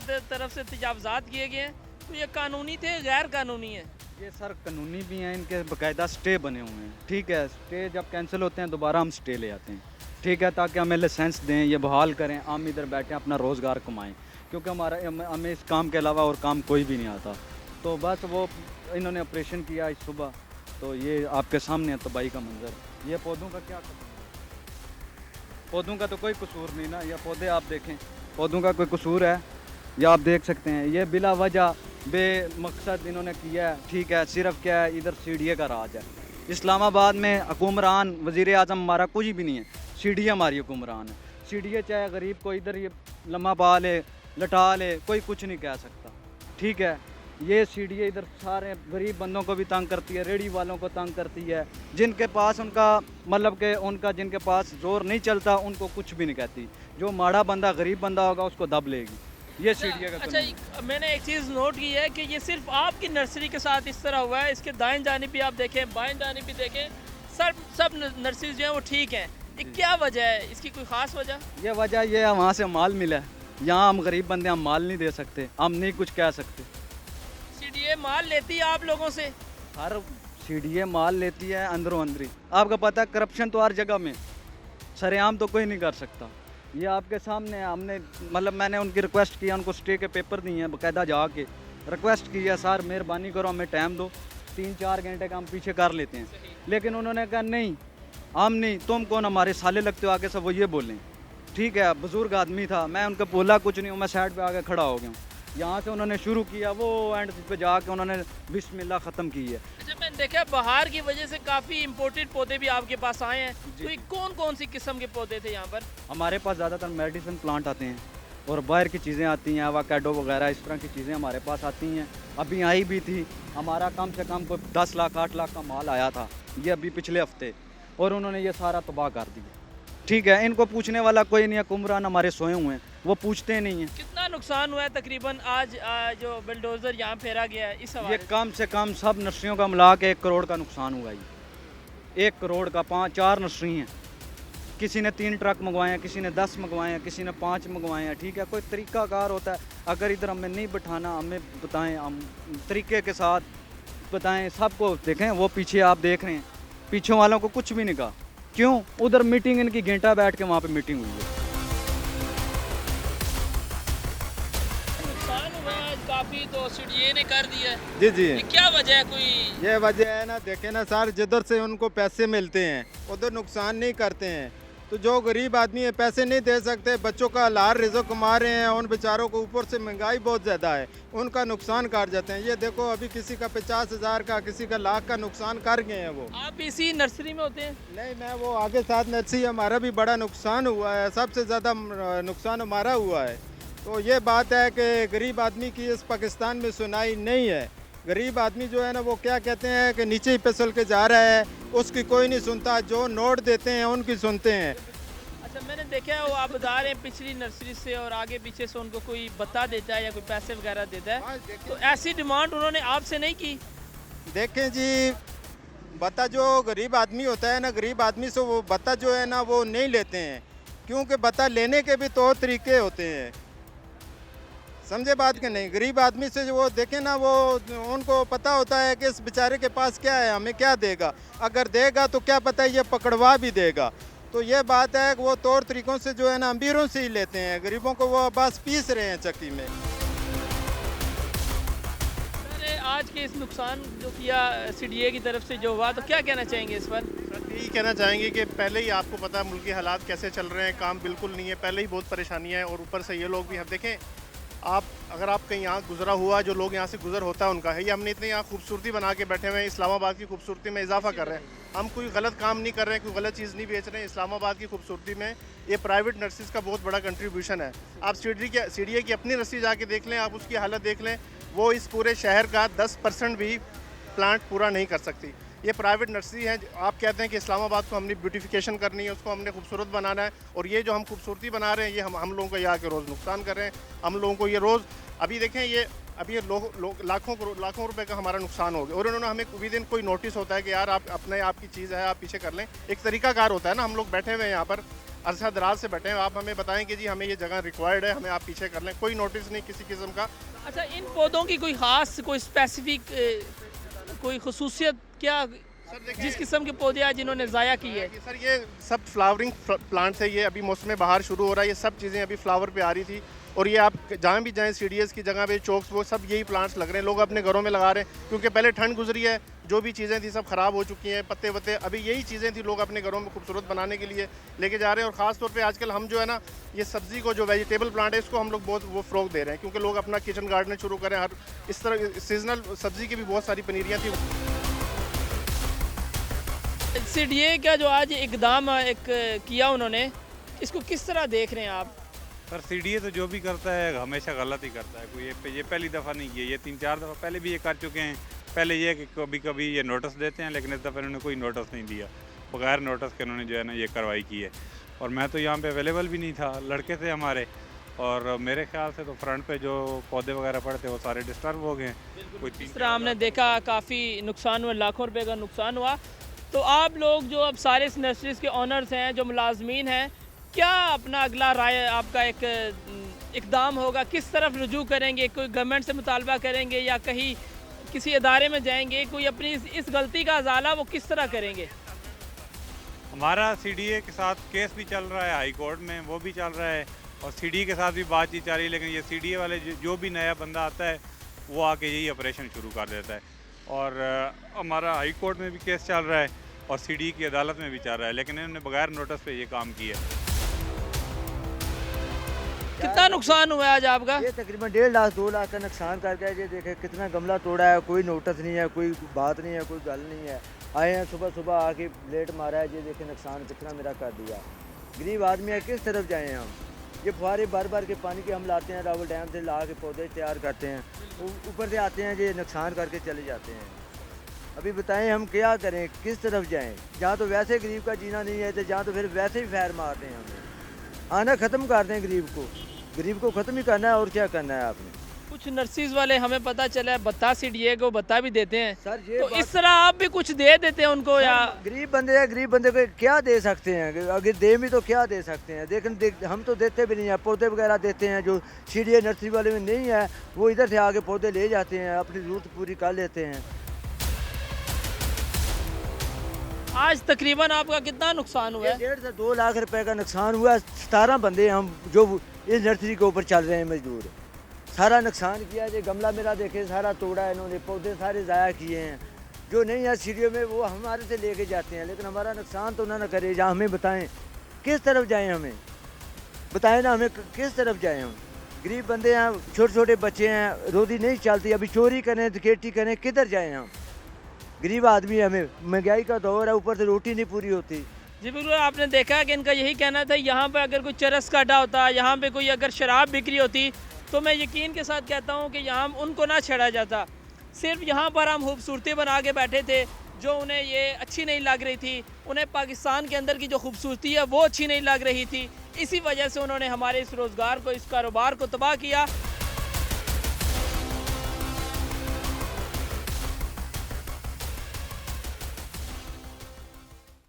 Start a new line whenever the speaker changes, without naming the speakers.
तरफ से तजावज़ात किए गए हैं, तो ये कानूनी थे गैर कानूनी है?
ये सर कानूनी भी हैं, इनके बाकायदा स्टे बने हुए हैं। ठीक है, स्टे जब कैंसिल होते हैं दोबारा हम स्टे ले आते हैं। ठीक है, ताकि हमें लाइसेंस दें, ये बहाल करें, हम इधर बैठे अपना रोज़गार कमाएं, क्योंकि हमें इस काम के अलावा और काम कोई भी नहीं आता। तो बस वो इन्होंने ऑपरेशन किया इस सुबह, तो ये आपके सामने है तबाही का मंजर। ये पौधों का क्या कसूर है? पौधों का तो कोई कसूर नहीं ना, ये पौधे आप देखें, पौधों का कोई कसूर है? या आप देख सकते हैं ये बिला वजह बेमकसद इन्होंने किया है। ठीक है, सिर्फ क्या है, इधर सीडीए का राज है। इस्लामाबाद में हुक्मरान वज़ीर आज़म हमारा कुछ भी नहीं है, सीडीए हमारी हुक्मरान है। सीडीए चाहे गरीब को इधर ये लम्हा पा ले, लटा ले, कोई कुछ नहीं कह सकता। ठीक है, ये सीडीए इधर सारे गरीब बंदों को भी तंग करती है, रेडी वालों को तंग करती है, जिनके पास उनका मतलब कि उनका जिनके पास जोर नहीं चलता उनको कुछ भी नहीं कहती। जो माड़ा बंदा गरीब बंदा होगा उसको दब लेगी। ये सीडीए का कानून है।
मैंने एक चीज़ नोट की है कि ये सिर्फ आपकी नर्सरी के साथ इस तरह हुआ है, इसके दाएं जानिब भी आप देखें, बाएं जानिब भी देखें, सब नर्सरीज जो हैं वो ठीक हैं। ये क्या वजह है, इसकी कोई ख़ास वजह?
ये वजह ये है वहाँ से माल मिला है, यहाँ हम गरीब बंदे हम माल नहीं दे सकते, हम नहीं कुछ कह सकते।
सीडीए माल लेती है आप लोगों से?
हर सीडीए माल लेती है अंदरों अंदरी। आपको पता है करप्शन तो हर जगह में, सरेआम तो कोई नहीं कर सकता। ये आपके सामने है, हमने मतलब मैंने उनकी रिक्वेस्ट किया, उनको स्टे के पेपर दिए हैं, बाकायदा जाके रिक्वेस्ट किया, सर मेहरबानी करो हमें टाइम दो, 3-4 घंटे का हम पीछे कर लेते हैं। लेकिन उन्होंने कहा नहीं, हम नहीं, तुम कौन हमारे साले लगते हो आगे से, वो ये बोलें। ठीक है, बुजुर्ग आदमी था, मैं उनको बोला कुछ नहीं हूँ, मैं साइड पे आके खड़ा हो गया हूँ। यहाँ से उन्होंने शुरू किया, वो एंड पे जाके उन्होंने बिस्मिल्लाह ख़त्म की है।
अच्छा, मैंने देखा बाहर की वजह से काफ़ी इम्पोर्टेड पौधे भी आपके पास आए हैं, तो ये कौन कौन सी किस्म के पौधे थे यहाँ पर?
हमारे पास ज़्यादातर मेडिसिन प्लांट आते हैं और बाहर की चीज़ें आती हैं, एवोकाडो वगैरह इस तरह की चीज़ें हमारे पास आती हैं। अभी आई भी थी, हमारा कम से कम कोई 10 लाख 8 लाख का माल आया था ये अभी पिछले हफ्ते, और उन्होंने ये सारा तबाह कर दिया। ठीक है, इनको पूछने वाला कोई नहीं है, कुमरान हमारे सोए हुए हैं, वो पूछते नहीं हैं।
कितना नुकसान हुआ है तकरीबन आज जो बुलडोज़र यहाँ फेरा गया है इस
ये
हवाले से?
कम से कम सब नर्सरियों का मिला के 1 करोड़ का नुकसान हुआ। ये 1 करोड़ का 4 नर्सरी हैं, किसी ने 3 ट्रक मंगवाए हैं, किसी ने 10 मंगवाए हैं, किसी ने 5 मंगवाए हैं। ठीक है, कोई तरीकाकार होता है, अगर इधर हमें नहीं बिठाना हमें बताएं, हम तरीके के साथ बताएं सबको। देखें वो पीछे आप देख रहे हैं, पीछे वालों को कुछ भी नहीं कहा। क्यों? उधर मीटिंग इनकी घंटा बैठ के वहाँ पे मीटिंग हुई है।
नुकसान हुआ है आज काफ़ी, तो सीडीए ने कर दिया है।
जी जी,
ये क्या वजह है कोई?
ये वजह है ना, देखे ना सर, जिधर से उनको पैसे मिलते हैं उधर नुकसान नहीं करते हैं। तो जो गरीब आदमी है पैसे नहीं दे सकते, बच्चों का हलाल रिज़्क़ कमा रहे हैं, उन बेचारों को ऊपर से महंगाई बहुत ज़्यादा है, उनका नुकसान कर जाते हैं। ये देखो अभी किसी का 50,000 का, किसी का लाख का नुकसान कर गए हैं वो।
आप इसी नर्सरी में होते हैं?
नहीं, मैं वो आगे साथ नर्सरी, हमारा भी बड़ा नुकसान हुआ है, सबसे ज़्यादा नुकसान हमारा हुआ है। तो ये बात है कि गरीब आदमी की इस पाकिस्तान में सुनाई नहीं है। गरीब आदमी जो है ना वो क्या कहते हैं कि नीचे ही फिसल के जा रहा है, उसकी कोई नहीं सुनता, जो नोट देते हैं उनकी सुनते हैं।
अच्छा, मैंने देखा है वो आप बता रहे हैं पिछली नर्सरी से और आगे पीछे से उनको कोई बता देता है या कोई पैसे वगैरह देता है, तो ऐसी डिमांड उन्होंने आपसे नहीं की?
देखें जी, बता जो गरीब आदमी होता है ना, गरीब आदमी से वो बता जो है ना वो नहीं लेते हैं, क्योंकि बता लेने के भी तौर तरीके होते हैं। समझे बात के नहीं? गरीब आदमी से जो वो देखे ना, वो उनको पता होता है कि इस बेचारे के पास क्या है, हमें क्या देगा, अगर देगा तो क्या पता है ये पकड़वा भी देगा। तो ये बात है कि वो तौर तरीक़ों से जो है ना अमीरों से ही लेते हैं, गरीबों को वो बस पीस रहे हैं चक्की में।
अरे आज के इस नुकसान जो किया सीडीए की तरफ से जो हुआ, तो क्या कहना चाहेंगे इस पर?
सर यही कहना चाहेंगे कि पहले ही आपको पता है मुल्क के हालात कैसे चल रहे हैं, काम बिल्कुल नहीं है, पहले ही बहुत परेशानियां हैं और ऊपर से ये लोग भी हम देखें, आप अगर आप कहीं यहाँ गुजरा हुआ, जो लोग यहाँ से गुजर होता है उनका है, ये हमने इतनी यहाँ खूबसूरती बना के बैठे हुए हैं, इस्लामाबाद की खूबसूरती में इजाफा कर रहे हैं। हम कोई गलत काम नहीं कर रहे हैं, कोई गलत चीज़ नहीं बेच रहे हैं। इस्लामाबाद की खूबसूरती में ये प्राइवेट नर्सेज का बहुत बड़ा कंट्रीब्यूशन है। आप सीडीए की अपनी नर्सरी जाके देख लें, आप उसकी हालत देख लें, वो इस पूरे शहर का 10% भी प्लांट पूरा नहीं कर सकती। ये प्राइवेट नर्सरी है। आप कहते हैं कि इस्लामाबाद को हमने ब्यूटिफिकेशन करनी है, उसको हमने खूबसूरत बनाना है, और ये जो हम खूबसूरती बना रहे हैं ये हम लोगों को यहाँ के रोज़ नुकसान कर रहे हैं। हम लोगों को ये रोज़ अभी देखें, ये अभी लाखों रुपए का हमारा नुकसान हो गया, और उन्होंने हमें विद इन कोई नोटिस होता है कि यार आप अपने आपकी चीज़ है, आप पीछे कर लें। एक तरीकाकार होता है ना, हम लोग बैठे हुए हैं यहाँ पर, अरसा दराज से बैठे हैं, आप हमें बताएं कि जी हमें ये जगह रिक्वायर्ड है, हमें आप पीछे कर लें, कोई नोटिस नहीं किसी किस्म का।
अच्छा, इन पौधों की कोई ख़ास कोई स्पेसिफिक कोई खसूसियत क्या, जिस किस्म के पौधे आज इन्होंने ज़ाया की है?
सर ये सब फ्लावरिंग प्लांट्स है, ये अभी मौसम बहार शुरू हो रहा है, ये सब चीज़ें अभी फ्लावर पे आ रही थी। और ये आप जहाँ भी जाएं CDS की जगह पे, चौक्स, वो सब यही प्लांट्स लग रहे हैं, लोग अपने घरों में लगा रहे हैं, क्योंकि पहले ठंड गुजरी है, जो भी चीज़ें थी सब ख़राब हो चुकी हैं, पत्ते वत्ते, अभी यही चीज़ें थी लोग अपने घरों में खूबसूरत बनाने के लिए लेके जा रहे हैं। और ख़ास तौर पे आजकल हम जो है ना, ये सब्ज़ी को, जो वेजिटेबल प्लांट है, इसको हम लोग बहुत वो फ़रोग दे रहे हैं, क्योंकि लोग अपना किचन गार्डन शुरू करें। हर इस तरह सीजनल सब्ज़ी की भी बहुत सारी पनीरियाँ थी।
CDA का जो आज इकदाम एक किया उन्होंने, इसको किस तरह देख रहे हैं आप?
सर CDA तो जो भी करता है हमेशा गलत ही करता है, कोई ये पहली दफ़ा नहीं किया, ये 3-4 दफ़ा पहले भी ये कर चुके हैं। पहले ये कि कभी कभी ये नोटिस देते हैं, लेकिन इस दफ़ा इन्होंने कोई नोटिस नहीं दिया, बगैर नोटिस के उन्होंने जो है ना ये कार्रवाई की है। और मैं तो यहाँ पे अवेलेबल भी नहीं था, लड़के थे हमारे, और मेरे ख्याल से तो फ्रंट पे जो पौधे वगैरह पड़े थे वो सारे डिस्टर्ब हो गए। कोई
इस तरह हमने देखा काफ़ी नुकसान हुआ, लाखों रुपए का नुकसान हुआ। तो आप लोग जो अब सारे इस नर्सरीज़ के ऑनर्स हैं, जो मुलाजमीन हैं, क्या अपना अगला राय आपका एक इकदाम होगा, किस तरफ रुजू करेंगे? कोई गवर्नमेंट से मुतालबा करेंगे या कहीं किसी इदारे में जाएंगे? कोई अपनी इस गलती का अजाला वो किस तरह करेंगे?
हमारा CDA के साथ केस भी चल रहा है हाई कोर्ट में, वो भी चल रहा है, और CDA के साथ भी बातचीत चल रही है, लेकिन ये CDA वाले जो भी नया बंदा आता है वो आके यही ऑपरेशन शुरू कर देता है। और हमारा हाई कोर्ट में भी केस चल रहा है और CDA की अदालत में भी चल रहा है, लेकिन इन्होंने बगैर नोटिस पे ये काम किया।
कितना नुकसान हुआ है आज आपका?
ये तकरीबन 1.5 लाख 2 लाख का नुकसान करके ये देखे कितना गमला तोड़ा है, कोई नोटिस नहीं है, कोई बात नहीं है, कोई गल नहीं है। आए हैं सुबह सुबह आके प्लेट मारा है, ये देखे नुकसान कितना मेरा कर दिया। गरीब आदमी है, किस तरफ जाएँ हम? ये फुहारे बार बार के पानी के हम लाते हैं, रावल डैम से ला के पौधे तैयार करते हैं, ऊपर से आते हैं, ये नुकसान करके चले जाते हैं। अभी बताएं हम क्या करें, किस तरफ जाएं? जहाँ तो वैसे गरीब का जीना नहीं है, तो जहाँ तो फिर वैसे ही फैर मार रहे हैं हमें। आना ख़त्म कर दें गरीब को ख़त्म ही करना है, और क्या करना है आपने?
कुछ नर्सिस वाले हमें पता चला है बता CDA को बता भी देते हैं,
सर ये
तो इस तरह आप भी कुछ दे देते हैं उनको या?
गरीब बंदे हैं, गरीब बंदे को क्या दे सकते हैं? अगर दे भी तो क्या दे सकते हैं? लेकिन हम तो देते भी नहीं हैं, पौधे वगैरह देते हैं, जो CDA नर्सरी वाले में नहीं है वो इधर से आके पौधे ले जाते हैं, अपनी ज़रूरत पूरी कर लेते हैं।
आज तकरीबन आपका कितना नुकसान हुआ है?
1.5 से 2 लाख रुपए का नुकसान हुआ। 17 बंदे हम जो इस नर्सरी के ऊपर चल रहे हैं मजदूर, सारा नुकसान किया। ये गमला मेरा देखे सारा तोड़ा है इन्होंने, पौधे सारे ज़ाया किए हैं। जो नहीं है CDA में वो हमारे से लेके जाते हैं, लेकिन हमारा नुकसान तो ना करे। जहाँ हमें बताएं किस तरफ जाएं, हमें बताएं ना, हमें किस तरफ जाएं हम? गरीब बंदे हैं, छोटे छोटे बच्चे हैं, रोज़ी नहीं चलती, अभी चोरी करें डकैती करें, किधर जाएं हम? गरीब आदमी, हमें महंगाई का दौर है, ऊपर से रोटी नहीं पूरी होती।
जी बिल्कुल, आपने देखा कि इनका यही कहना था, यहाँ पे अगर कोई चरस का अड्डा होता, यहाँ पे कोई अगर शराब बिक्री होती, तो मैं यकीन के साथ कहता हूँ कि यहाँ उनको ना छेड़ा जाता। सिर्फ यहाँ पर हम खूबसूरती बना के बैठे थे, जो उन्हें ये अच्छी नहीं लग रही थी, उन्हें पाकिस्तान के अंदर की जो खूबसूरती है वो अच्छी नहीं लग रही थी। इसी वजह से उन्होंने हमारे इस रोज़गार को, इस कारोबार को तबाह किया।